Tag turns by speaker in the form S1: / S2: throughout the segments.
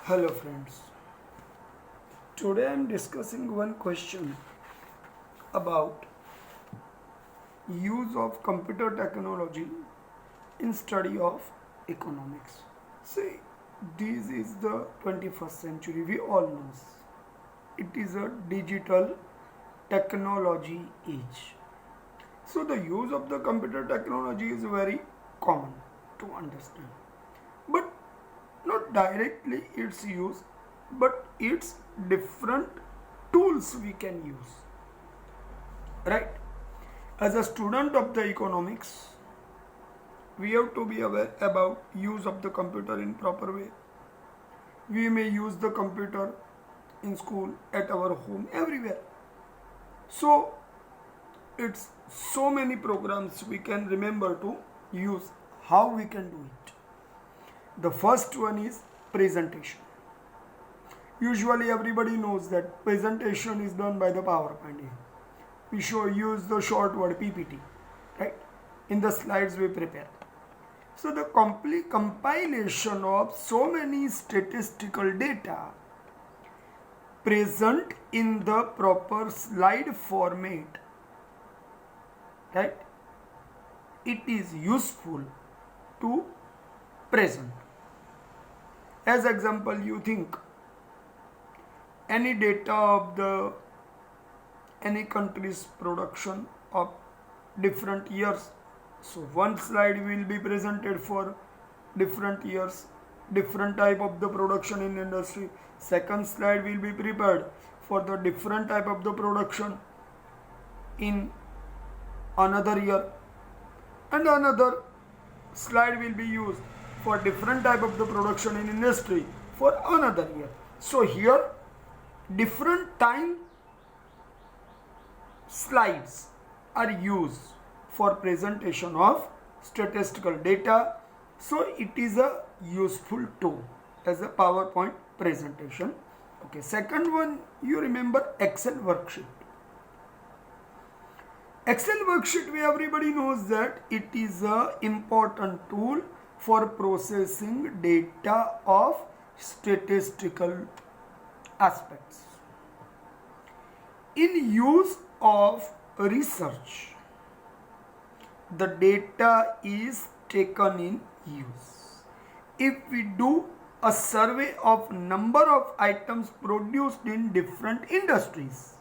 S1: Hello friends. Today I am discussing one question about use of computer technology in study of economics. See, this is the 21st century. We all know it is a digital technology age. So the use of the computer technology is very common to understand. But not directly its use, but its different tools we can use, right? As a student of the economics, we have to be aware about use of the computer in proper way. We may use the computer in school, at our home, everywhere. So it's so many programs we can remember to use. How we can do it? The first one is presentation. Usually everybody knows that presentation is done by the PowerPoint. We use the short word PPT, right? In the slides we prepare. So the complete compilation of so many statistical data present in the proper slide format, right? It is useful to present. As example, you think any data of the any country's production of different years. So one slide will be presented for different years, different type of the production in industry. Second slide will be prepared for the different type of the production in another year, and another slide will be used for different type of the production in industry for another year. So here different time slides are used for presentation of statistical data. So it is a useful tool as a PowerPoint presentation. Okay, second one, you remember Excel worksheet. Excel worksheet, everybody knows that it is a important tool for processing data of statistical aspects. In use of research, the data is taken in use. If we do a survey of number of items produced in different industries,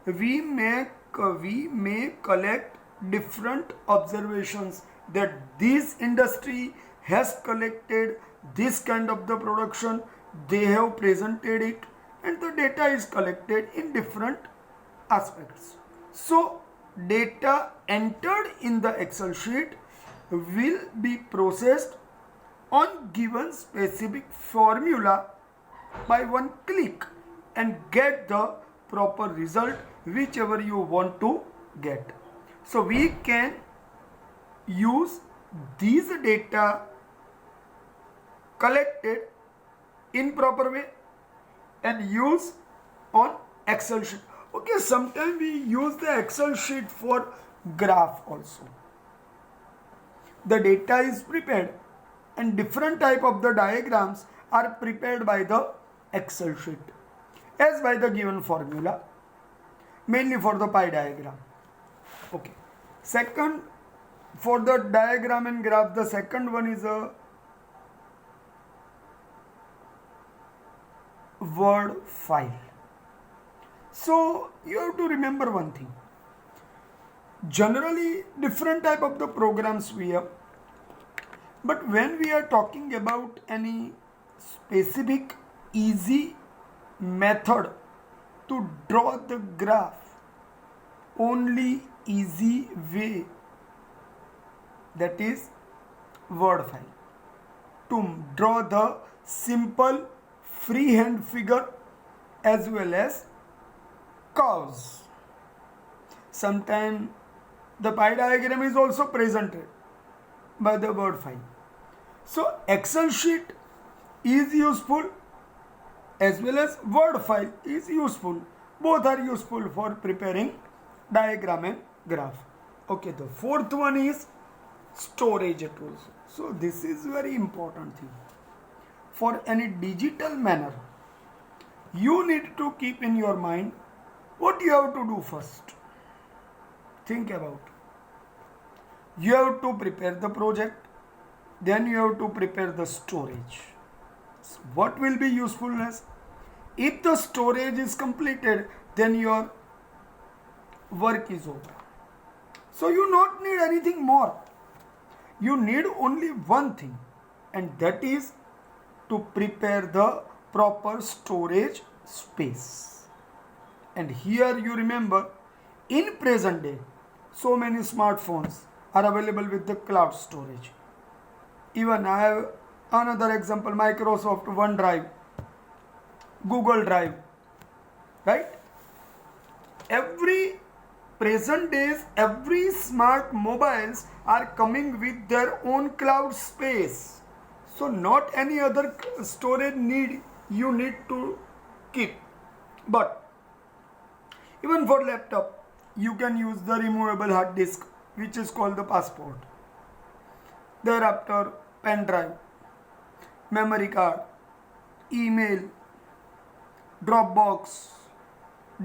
S1: we may collect different observations that this industry has collected this kind of the production, they have presented it, and the data is collected in different aspects. So data entered in the Excel sheet will be processed on given specific formula by one click and get the proper result whichever you want to get. So we can use these data collected in proper way and use on Excel sheet. Okay, sometimes we use the Excel sheet for graph also. The data is prepared and different type of the diagrams are prepared by the Excel sheet as by the given formula, mainly for the pie diagram. Okay, second, for the diagram and graph, the second one is a Word file. So you have to remember one thing. Generally different type of the programs we have, but when we are talking about any specific easy method to draw the graph, only easy way, that is Word file. To draw the simple freehand figure as well as curves. Sometimes the pie diagram is also presented by the Word file. So Excel sheet is useful as well as Word file is useful. Both are useful for preparing diagram and graph. Okay, the fourth one is storage tools. So this is very important thing. for any digital manner, you need to keep in your mind what you have to do first. Think about. You have to prepare the project, then you have to prepare the storage. So what will be usefulness? If the storage is completed, then your work is over. So you not need anything more. You need only one thing, and that is to prepare the proper storage space. And here you remember, in present day, so many smartphones are available with the cloud storage. Even I have another example, Microsoft OneDrive, Google Drive, right? Every present days, every smart mobiles are coming with their own cloud space. So not any other storage you need to keep. But even for laptop, you can use the removable hard disk, which is called the passport. Thereafter, pen drive, memory card, email, Dropbox,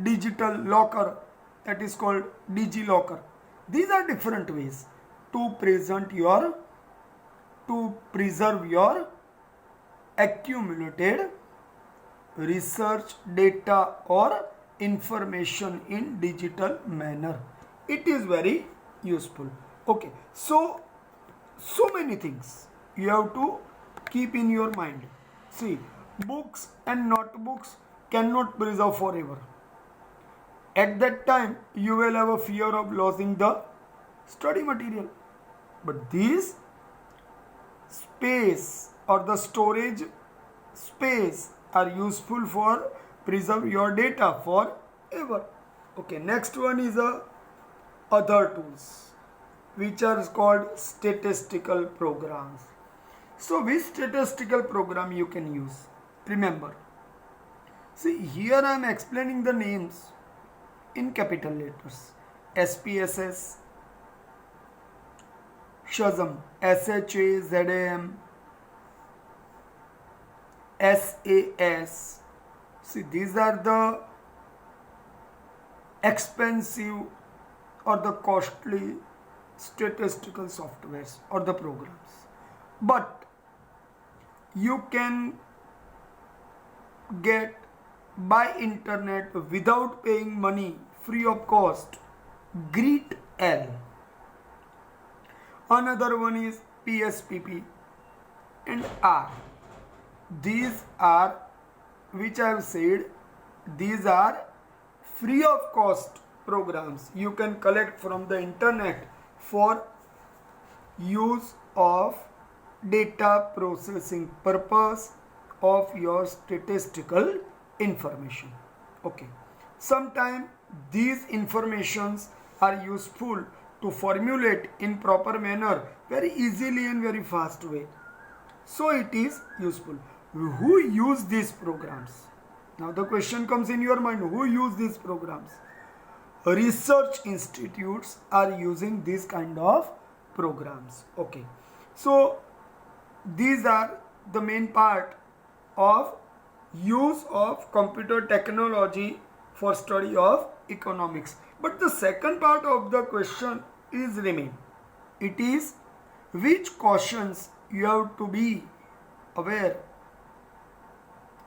S1: digital locker, that is called DigiLocker. These are different ways to preserve your accumulated research data or information in digital manner. It is very useful. Okay, so many things you have to keep in your mind. See, books and notebooks cannot preserve forever. At that time, you will have a fear of losing the study material. But this space or the storage space are useful for preserve your data forever. Okay, next one is other tools, which are called statistical programs. So which statistical program you can use? Remember, see, here I am explaining the names in capital letters. SPSS, SHAZAM, SHAZAM, SAS. See, these are the expensive or the costly statistical softwares or the programs. But you can get by internet without paying money, free of cost, GREET-L. Another one is PSPP and R. These are, which I have said, these are free of cost programs you can collect from the internet for use of data processing purpose of your statistical information. Okay, sometimes these informations are useful to formulate in proper manner very easily and very fast way. So it is useful. Who use these programs? Now the question comes in your mind, who use these programs? Research institutes are using this kind of programs. Okay, so these are the main part of use of computer technology for study of economics. But the second part of the question is remain. It is which cautions you have to be aware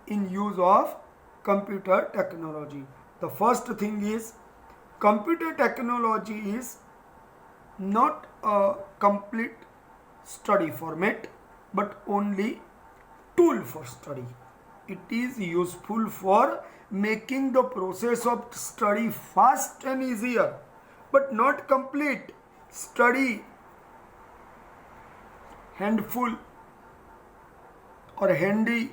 S1: in use of computer technology. The first thing is, computer technology is not a complete study format but only tool for study. It is useful for making the process of study fast and easier, but not complete study handful or handy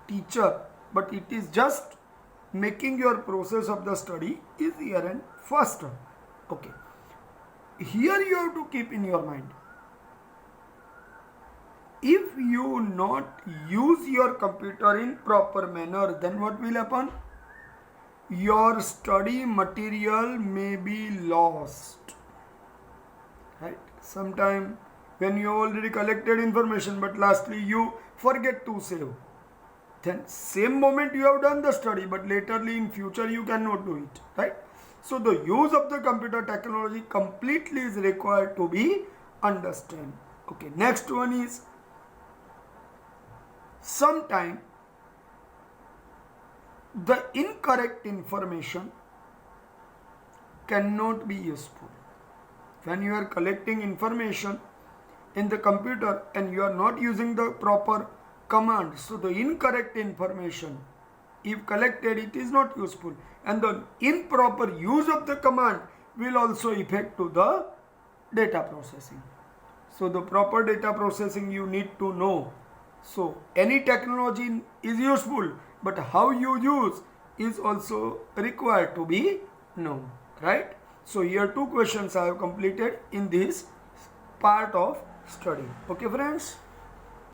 S1: teacher, but it is just making your process of the study easier and faster. Okay, here you have to keep in your mind, if you not use your computer in proper manner, then what will happen? Your study material may be lost, right? Sometime when you already collected information, but lastly you forget to save, then same moment you have done the study, but laterly in future you cannot do it, right? So the use of the computer technology completely is required to be understand. Okay, next one is sometime the incorrect information cannot be useful. When you are collecting information in the computer and you are not using the proper command, so the incorrect information if collected, it is not useful, and the improper use of the command will also affect to the data processing. So the proper data processing you need to know. So any technology is useful, but how you use is also required to be known, right? So here two questions I have completed in this part of study. Okay friends.